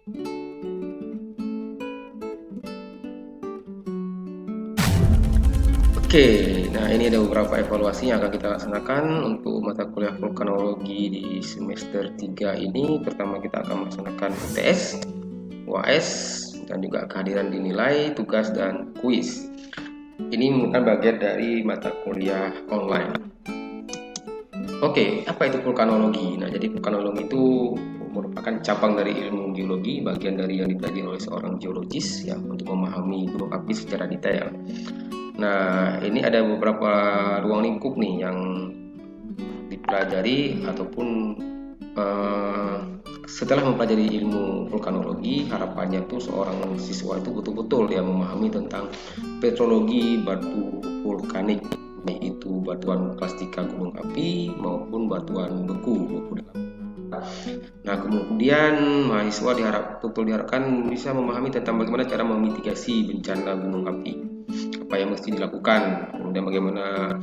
Oke, nah ini ada beberapa evaluasi yang akan kita laksanakan untuk mata kuliah vulkanologi di semester 3 ini. Pertama kita akan melaksanakan UTS, UAS, dan juga kehadiran dinilai, tugas, dan kuis. Ini merupakan bagian dari mata kuliah online. Oke, apa itu vulkanologi? Nah, jadi vulkanologi itu merupakan cabang dari ilmu geologi, bagian dari yang dipelajari oleh seorang geologis yang untuk memahami gunung api secara detail. Nah, ini ada beberapa ruang lingkup nih yang dipelajari ataupun setelah mempelajari ilmu vulkanologi, harapannya tuh seorang siswa itu betul-betul ya memahami tentang petrologi batu vulkanik, yaitu batuan plastika gunung api maupun batuan beku dalam. Nah, kemudian mahasiswa diharapkan bisa memahami tentang bagaimana cara memitigasi bencana gunung api, apa yang mesti dilakukan, kemudian bagaimana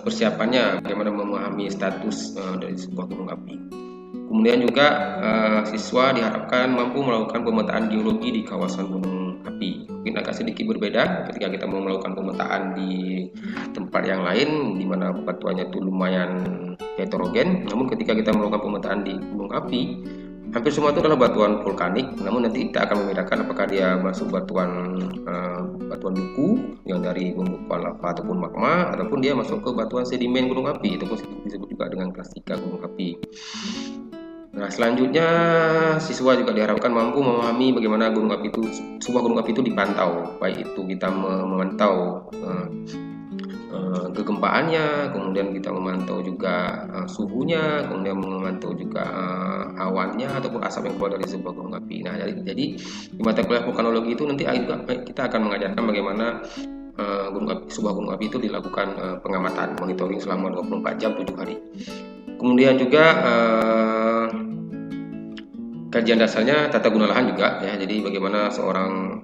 persiapannya, bagaimana memahami status dari sebuah gunung api. Kemudian juga siswa diharapkan mampu melakukan pemetaan geologi di kawasan gunung api. Mungkin agak sedikit berbeda ketika kita mau melakukan pemetaan di tempat yang lain di mana batuannya itu lumayan heterogen. Namun ketika kita melakukan pemetaan di gunung api, hampir semua itu adalah batuan vulkanik. Namun nanti kita akan membedakan apakah dia masuk batuan beku yang dari pembekuan lava ataupun magma, ataupun dia masuk ke batuan sedimen gunung api, itu pun disebut juga dengan plastika gunung api. Nah, selanjutnya siswa juga diharapkan mampu memahami bagaimana sebuah gunung api itu dipantau, baik itu kita memantau kegempaannya, kemudian kita memantau juga suhunya, kemudian memantau juga awannya ataupun asap yang keluar dari sebuah gunung api. Nah, jadi di mata kuliah vulkanologi itu nanti kita akan mengajarkan bagaimana sebuah gunung api itu dilakukan pengamatan, monitoring selama 24 jam 7 hari. Kemudian juga kajian dasarnya tata guna lahan juga ya. Jadi bagaimana seorang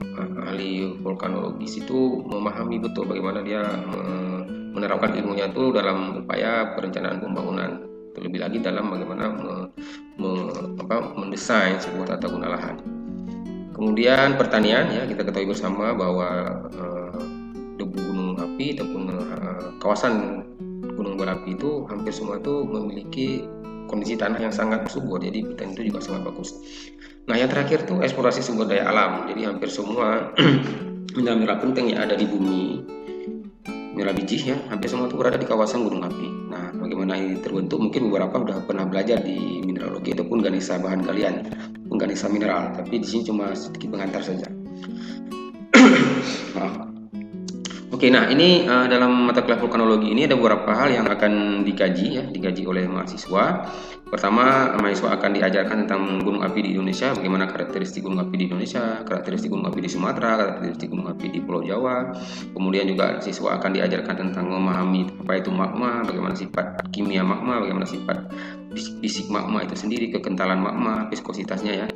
ahli vulkanologis itu memahami betul bagaimana dia menerapkan ilmunya itu dalam upaya perencanaan pembangunan. Terlebih lagi dalam bagaimana mendesain sebuah tata guna lahan. Kemudian pertanian ya, kita ketahui bersama bahwa debu gunung api ataupun kawasan gunung berapi itu hampir semua itu memiliki kondisi tanah yang sangat subur, jadi pertanian itu juga sangat bagus. Nah, yang terakhir tuh eksplorasi sumber daya alam. Jadi hampir semua mineral penting yang ada di bumi, mineral biji ya, hampir semua itu berada di kawasan gunung api. Nah, bagaimana ini terbentuk? Mungkin beberapa sudah pernah belajar di mineralogi ataupun ganisa bahan galian, ganisa mineral. Tapi di sini cuma sedikit pengantar saja. Oke, nah ini dalam mata kuliah vulkanologi ini ada beberapa hal yang akan digaji oleh mahasiswa. Pertama, mahasiswa akan diajarkan tentang gunung api di Indonesia, bagaimana karakteristik gunung api di Indonesia, karakteristik gunung api di Sumatera, karakteristik gunung api di Pulau Jawa. Kemudian juga siswa akan diajarkan tentang memahami apa itu magma, bagaimana sifat kimia magma, bagaimana sifat fisik magma itu sendiri, kekentalan magma, viskositasnya ya.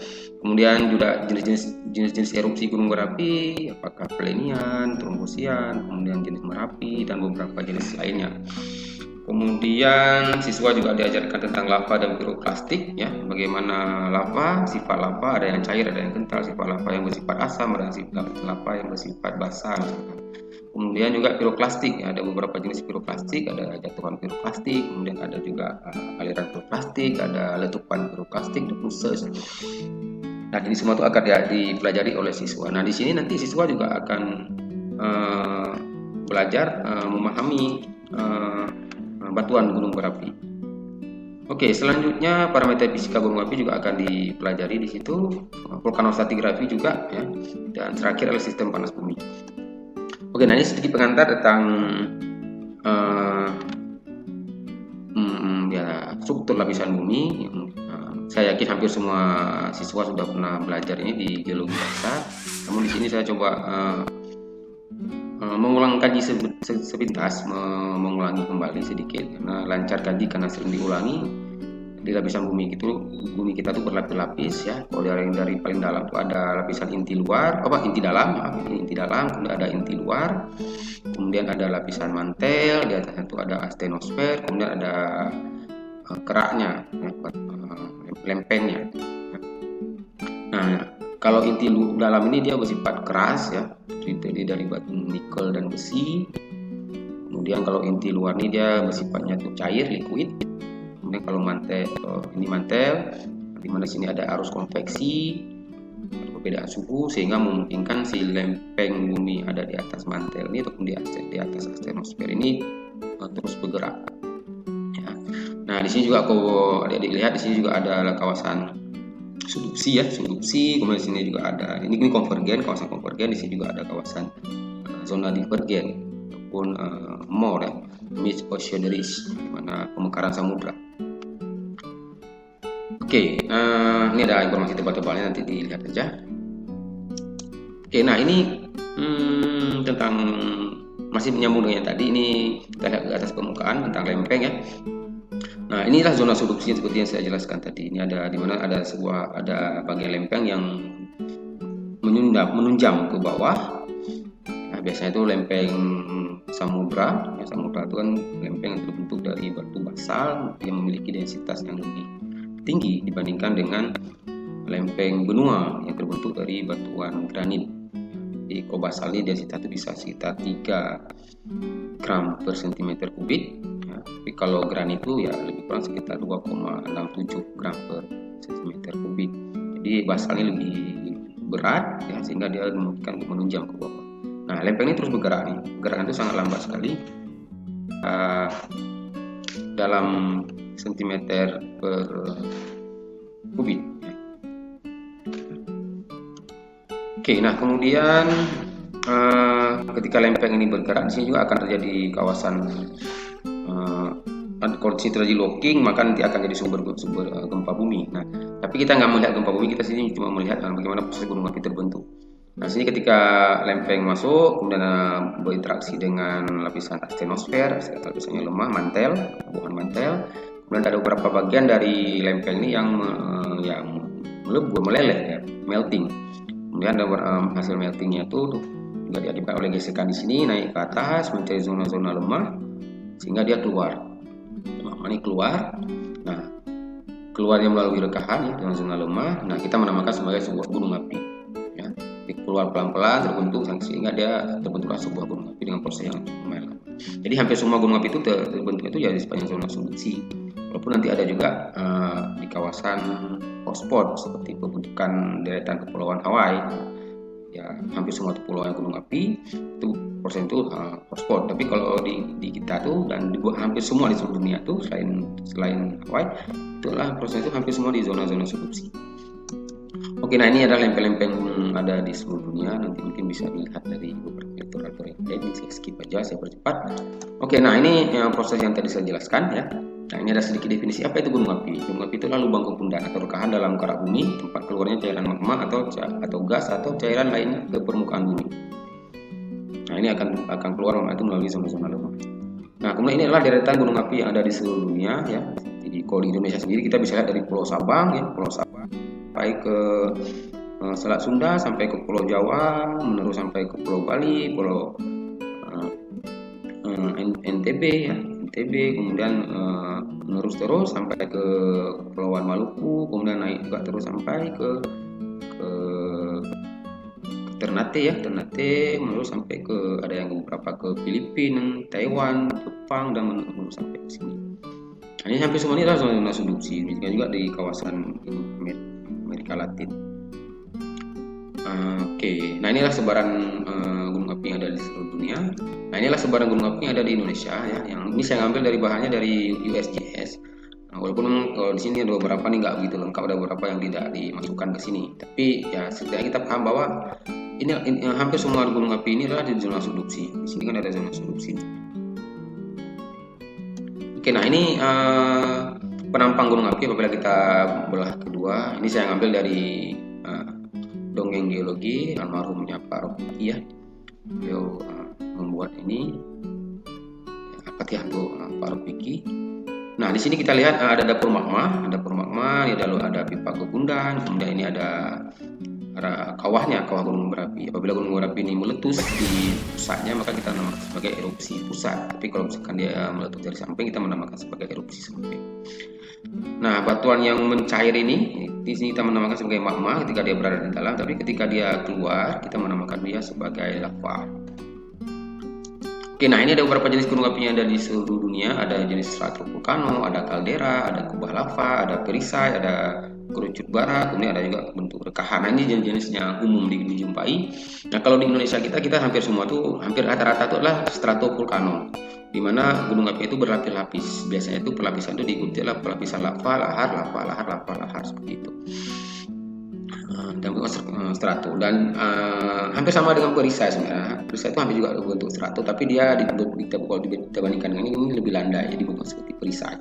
Kemudian juga jenis-jenis erupsi gunung berapi, apakah plenian, trombosian, kemudian jenis merapi dan beberapa jenis lainnya. Kemudian siswa juga diajarkan tentang lava dan piroklastik ya, bagaimana sifat lava ada yang cair, ada yang kental, sifat lava yang bersifat asam, ada sifat lava yang bersifat basah. Kemudian juga piroklastik, ada beberapa jenis piroklastik, ada jatuhan piroklastik, kemudian ada juga aliran piroklastik, ada letupan piroklastik, diffuses. Nah, jadi semua itu akan dipelajari oleh siswa. Nah, di sini nanti siswa juga akan belajar memahami batuan gunung berapi. Oke, selanjutnya parameter fisika gunung api juga akan dipelajari di situ, vulkanostratigrafi juga ya, dan terakhir adalah sistem panas bumi. Oke, nah ini sedikit pengantar tentang struktur lapisan bumi. Saya yakin hampir semua siswa sudah pernah belajar ini di geologi dasar. Namun di sini saya coba mengulang kaji sepintas, mengulangi kembali sedikit karena lancar kaji karena sering diulangi. Di lapisan bumi kita tuh berlapis-lapis ya. Kalau dari paling dalam tuh ada lapisan inti dalam, kemudian ada inti luar, kemudian ada lapisan mantel, di atasnya tuh ada astenosfer, kemudian ada keraknya, lempengnya. Nah, Nah, kalau inti dalam ini dia bersifat keras ya, terdiri dari batu nikel dan besi. Kemudian kalau inti luar ini dia bersifatnya tuh cair, liquid. Kemudian kalau mantel, ini mantel, di mana sini ada arus konveksi, perbedaan suhu sehingga memungkinkan si lempeng bumi ada di atas mantel ini ataupun di atas atmosfer ini terus bergerak. Ya. Nah, di sini juga kalau adik-adik lihat di sini juga ada kawasan subduksi ya, subduksi. Kemudian di sini juga ada ini konvergen, kawasan konvergen. Di sini juga ada kawasan zona divergen ataupun MOR ya, mid ocean ridge, di mana pemekaran samudra. Oke, ini ada informasi tebal-tebalnya, nanti dilihat aja. Oke, nah ini tentang masih menyambung dengan yang tadi. Ini kita lihat ke atas permukaan tentang lempeng ya. Nah, inilah zona subduksi seperti yang saya jelaskan tadi. Ini ada di mana ada bagian lempeng yang menunjam ke bawah. Nah, biasanya itu lempeng samudra. Ya, samudra itu kan lempeng yang terbentuk dari batu basal yang memiliki densitas yang lebih tinggi dibandingkan dengan lempeng benua yang terbentuk dari batuan granit. Di basal ini densitas itu bisa sekitar 3 gram per cm kubik. Tapi kalau granit itu ya lebih kurang sekitar 2,67 gram per cm kubik. Jadi basal ini lebih berat ya, sehingga dia memungkinkan untuk menunjam ke bawah. Nah, lempeng ini terus bergerak nih. Gerakan itu sangat lambat sekali. Dalam sentimeter per kubik. Oke, nah kemudian ketika lempeng ini bergerak, di sini juga akan terjadi kawasan kalau di sini terjadi locking, maka nanti akan jadi sumber gempa bumi. Nah, tapi kita nggak melihat gempa bumi, kita sini cuma melihat bagaimana proses gunung api terbentuk. Nah, sini ketika lempeng masuk, kemudian berinteraksi dengan lapisan asthenosfer, lapisannya lemah, mantel, bukan mantel. Kemudian ada beberapa bagian dari lempeng ini yang meleleh, ya, melting. Kemudian ada hasil meltingnya itu juga diakibatkan oleh gesekan di sini naik ke atas mencari zona-zona lemah sehingga dia keluar. Ini keluar. Nah, keluarnya melalui rekahan ya, dengan zona lemah. Nah, kita menamakan sebagai sebuah gunung api. Ya, keluar pelan-pelan terbentuk sehingga dia terbentuklah sebuah gunung api dengan proses yang lumayan. Jadi hampir semua gunung api itu terbentuk itu ya di sepanjang zona subduksi. Walaupun nanti ada juga di kawasan hotspot seperti pembentukan deretan kepulauan Hawaii, ya hampir semua kepulauan gunung api itu proses itu hotspot. Tapi kalau di kita tuh dan hampir semua di seluruh dunia tuh selain Hawaii, itulah proses itu hampir semua di zona-zona subduksi. Oke, nah ini adalah lempeng-lempeng ada di seluruh dunia. Nanti mungkin bisa dilihat dari beberapa literatur yang ada. Ini saya skip aja, saya percepat. Oke, nah ini proses yang tadi saya jelaskan ya. Nah, ini ada sedikit definisi apa itu gunung api. Gunung api itu lubang kepundan atau rekahan dalam kerak bumi, tempat keluarnya cairan magma atau gas atau cairan lainnya ke permukaan bumi. Nah, ini akan keluar magma itu melalui zona-zona lemah. Nah, kemudian ini adalah deretan gunung api yang ada di seluruh dunia ya. Jadi kalau di Indonesia sendiri kita bisa lihat dari Pulau Sabang ya, Pulau Sabang sampai ke Selat Sunda, sampai ke Pulau Jawa, menerus sampai ke Pulau Bali, Pulau NTB ya. Kemudian menerus terus sampai ke Kepulauan Maluku, kemudian naik juga terus sampai ke Ternate ya, Ternate menerus sampai ke ada yang beberapa ke Filipina, Taiwan, Jepang dan menerus sampai ke sini. Nah, ini hampir semua ini adalah zona subduksi, juga di kawasan Amerika Latin. Oke, nah inilah sebaran gunung api yang ada di seluruh dunia. Nah, inilah sebaran gunung api yang ada di Indonesia ya. Yang ini saya ambil dari bahannya dari USGS. Nah, walaupun kalau di sini ada beberapa nih nggak begitu lengkap, ada beberapa yang tidak dimasukkan ke sini. Tapi ya setidaknya kita paham bahwa ini hampir semua gunung api ini adalah di zona subduksi. Di sini kan ada zona subduksi. Oke, nah ini penampang gunung api apabila kita belah kedua. Ini saya ambil dari dongeng geologi almarhumnya Pak Rocky ya. Beliau membuat ini Fatihah untuk Pak Rocky. Nah, di sini kita lihat ada dapur magma, ini lalu ada pipa kegundan, kemudian ini ada kawah gunung berapi. Apabila gunung berapi ini meletus di pusatnya, maka kita namakan sebagai erupsi pusat. Tapi kalau misalkan dia meletus dari samping, kita menamakan sebagai erupsi samping. Nah, batuan yang mencair ini di sini kita menamakan sebagai magma ketika dia berada di dalam, tapi ketika dia keluar, kita menamakan dia sebagai lava. Oke, nah ini ada beberapa jenis gunung api yang ada di seluruh dunia. Ada jenis stratovulkano, ada kaldera, ada kubah lava, ada perisai, ada kerucut bara, kemudian ada juga bentuk rekahan. Nah, ini jenis-jenis yang umum dijumpai. Nah, kalau di Indonesia kita hampir semua tuh, hampir rata-rata itu adalah stratovulkano, di mana gunung api itu berlapis-lapis. Biasanya itu pelapisan itu diikuti oleh pelapisan lava, lahar seperti itu. Dan strato, dan hampir sama dengan perisai sebenarnya. Perisai itu hampir juga bentuk strato, tapi dia kalau dibandingkan dengan ini lebih landai, jadi bentuk seperti perisai.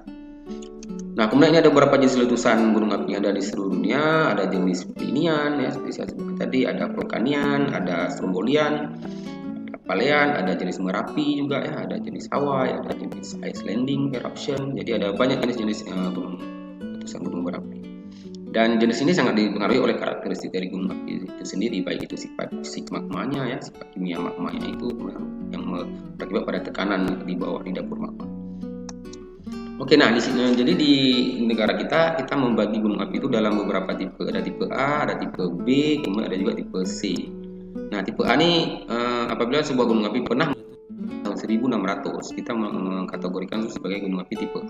Nah, kemudian ini ada beberapa jenis letusan gunung api yang ada di seluruh dunia. Ada jenis plinian, ya seperti saya sebutkan tadi, ada vulkanian, ada strombolian, ada palean, ada jenis merapi juga, ya, ada jenis Hawaii, ada jenis Icelandic eruption. Jadi ada banyak jenis-jenis letusan gunung berapi. Dan jenis ini sangat dipengaruhi oleh karakteristik dari gunung api itu sendiri, baik itu sifat fisik magmanya, ya, sifat kimia magmanya itu yang berakibat pada tekanan di bawah di dapur magma. Oke, nah di sini jadi di negara kita membagi gunung api itu dalam beberapa tipe. Ada tipe A, ada tipe B, kemudian ada juga tipe C. Nah, tipe A ini apabila sebuah gunung api pernah tahun 1600, kita mengkategorikan itu sebagai gunung api tipe A.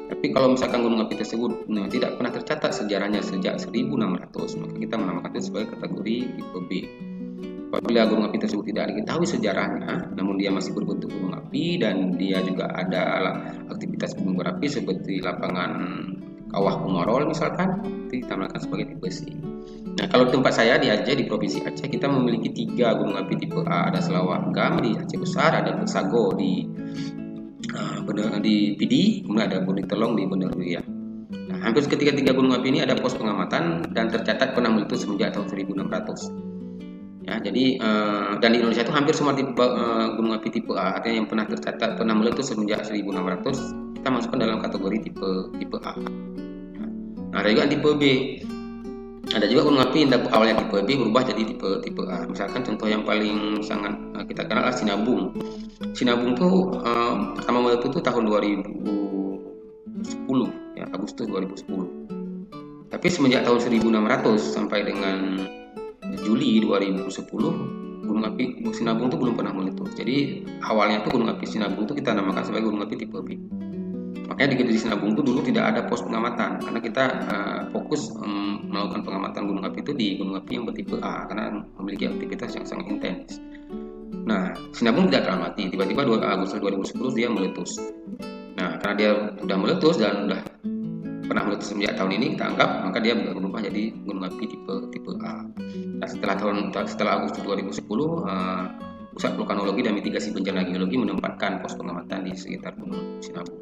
Tapi kalau misalkan gunung api tersebut tidak pernah tercatat sejarahnya sejak 1600, maka kita menamakan itu sebagai kategori tipe B. Apabila gunung api tersebut tidak diketahui sejarahnya, namun dia masih berbentuk gunung api dan dia juga ada aktivitas gunung berapi seperti lapangan kawah Kumarol misalkan, itu kita menamakan sebagai tipe C. Nah, kalau di tempat saya di Aceh, di Provinsi Aceh, kita memiliki 3 gunung api tipe A. Ada Selawah Agam di Aceh Besar, ada Besago di Pidi, kemudian ada Boni Telong di Bener Ruya. Nah, hampir ketiga gunung api ini ada pos pengamatan dan tercatat pernah meletus semenjak tahun 1600. Ya, jadi dan di Indonesia itu hampir semua tipe gunung api tipe A, artinya yang pernah tercatat pernah meletus semenjak 1600, kita masukkan dalam kategori tipe A. Nah, ada juga tipe B. Ada juga gunung api yang awalnya tipe B berubah jadi tipe A. Misalkan contoh yang paling sangat kita kenal adalah Sinabung. Sinabung tuh pertama meletus itu tahun 2010, ya, Agustus 2010. Tapi semenjak tahun 1600 sampai dengan Juli 2010, gunung api Sinabung itu belum pernah meletus. Jadi awalnya tuh gunung api Sinabung itu kita namakan sebagai gunung api tipe B. Makanya di Sinabung itu dulu tidak ada pos pengamatan, karena kita fokus melakukan pengamatan gunung api itu di gunung api yang bertipe A, karena memiliki aktivitas yang sangat intens. Nah, Sinabung tidak teramati, tiba-tiba Agustus 2010 dia meletus. Nah, karena dia sudah meletus dan sudah pernah meletus semenjak tahun ini, kita anggap maka dia berubah jadi gunung api tipe A. Nah, setelah Agustus 2010, Pusat Vulkanologi dan Mitigasi Bencana Geologi menempatkan pos pengamatan di sekitar Gunung Sinabung.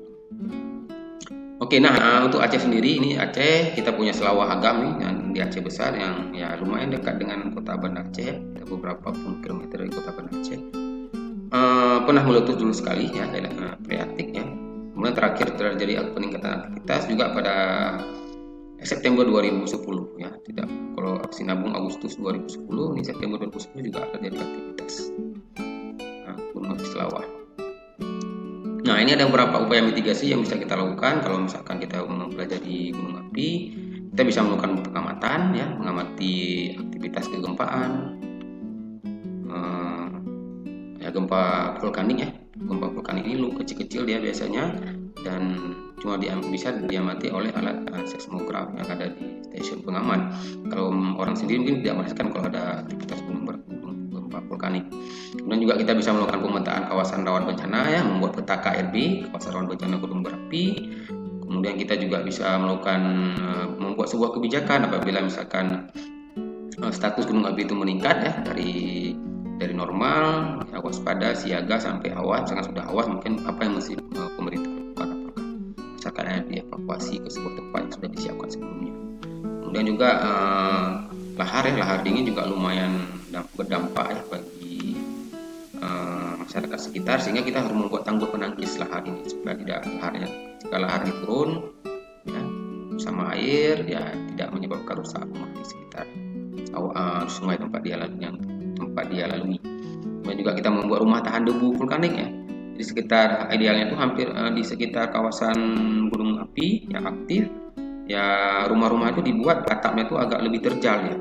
Oke, nah untuk Aceh sendiri, ini Aceh kita punya Selawah Agam nih yang di Aceh Besar, yang ya lumayan dekat dengan kota Banda Aceh, beberapa puluh kilometer dari kota Banda Aceh. Pernah meletus dulu sekali, ya, freatik, ya. Kemudian terakhir terjadi peningkatan aktivitas juga pada September 2010, ya. Tidak, kalau Sinabung Agustus 2010, di September 2010 juga terjadi aktivitas gunung api Selawah. Nah, ini ada beberapa upaya mitigasi yang bisa kita lakukan kalau misalkan kita mempelajari gunung api. Kita bisa melakukan pengamatan, ya, mengamati aktivitas kegempaan, ya, gempa vulkanik, ya. Gempa vulkanik ini kecil-kecil dia biasanya, dan cuma bisa diamati oleh alat seismograf yang ada di stasiun pengaman. Kalau orang sendiri mungkin tidak merasakan kalau ada aktivitas gempa vulkanik. Kemudian juga kita bisa melakukan pemetaan kawasan rawan bencana, ya, membuat peta KRB, kawasan rawan bencana gunung berapi. Kemudian kita juga bisa melakukan membuat sebuah kebijakan apabila misalkan status gunung api itu meningkat, ya, dari normal, ya, waspada, siaga sampai awas. Misalkan sudah awas, mungkin apa yang mesti pemerintah lakukan, apakah misalkan dievakuasi ke sebuah tempat yang sudah disiapkan sebelumnya. Kemudian juga lahar dingin juga lumayan berdampak, ya, bagi masyarakat sekitar, sehingga kita harus membuat tanggul penangkis lahar ini supaya tidak jika lahar turun, ya, sama air, ya, tidak menyebabkan rusak rumah di sekitar sungai tempat dia lalui. Kemudian juga kita membuat rumah tahan debu vulkanik ya. Di sekitar idealnya itu hampir di sekitar kawasan gunung api yang aktif ya, rumah-rumah itu dibuat atapnya itu agak lebih terjal ya.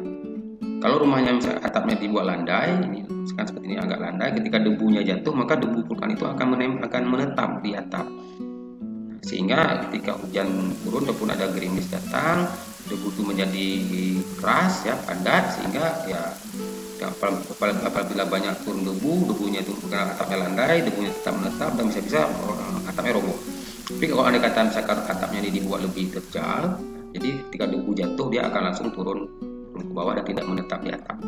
Kalau rumahnya misalnya atapnya dibuat landai, ini misalkan seperti ini agak landai, ketika debunya jatuh maka debu vulkan itu akan menetap di atap. Sehingga ketika hujan turun ataupun ada gerimis datang, debu itu menjadi keras ya, padat, sehingga ya apabila banyak turun debunya itu karena atapnya landai, debunya tetap menetap dan bisa-bisa atapnya roboh. Tapi kalau andai kata misalkan atapnya ini dibuat lebih terjal, jadi ketika debu jatuh dia akan langsung turun ke bawah dan tidak menetap di atap,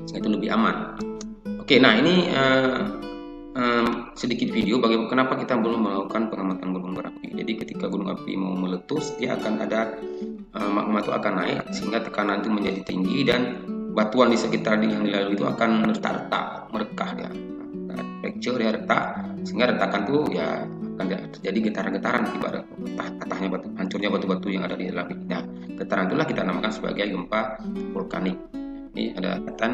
sehingga itu lebih aman. Oke, nah ini sedikit video bagaimana kenapa kita belum melakukan pengamatan gunung berapi. Jadi ketika gunung api mau meletus, dia akan ada magma itu akan naik sehingga tekanan itu menjadi tinggi dan batuan di sekitar yang dilalui itu akan retak-retak, merekah dia, fracture dia retak, sehingga retakan itu ya akan terjadi getaran-getaran akibat patahnya batu, hancurnya batu-batu yang ada di dalam. Nah, getaran itulah kita namakan sebagai gempa vulkanik. Ini ada catatan.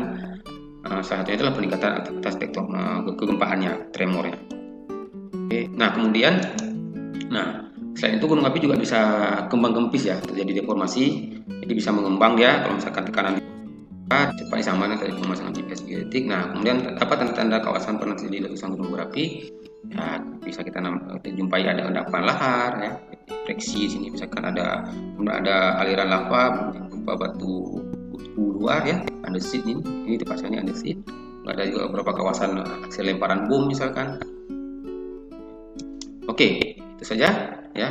Salah satunya adalah peningkatan aktivitas kegempaannya, tremornya. Oke, nah kemudian, selain itu gunung api juga bisa kembang kempis ya, terjadi deformasi, jadi bisa mengembang ya kalau misalkan tekanan cepat sama dengan tadi pemasangan GPS geodetik. Nah kemudian apa tanda-tanda kawasan pernah terjadi letusan gunung berapi? Ya bisa kita jumpai ada endapan lahar ya, friksi sini misalkan ada aliran lava berupa batu luar ya, andesit ini tepatnya andesit. Ada juga beberapa kawasan hasil lemparan bom misalkan. Oke, itu saja ya.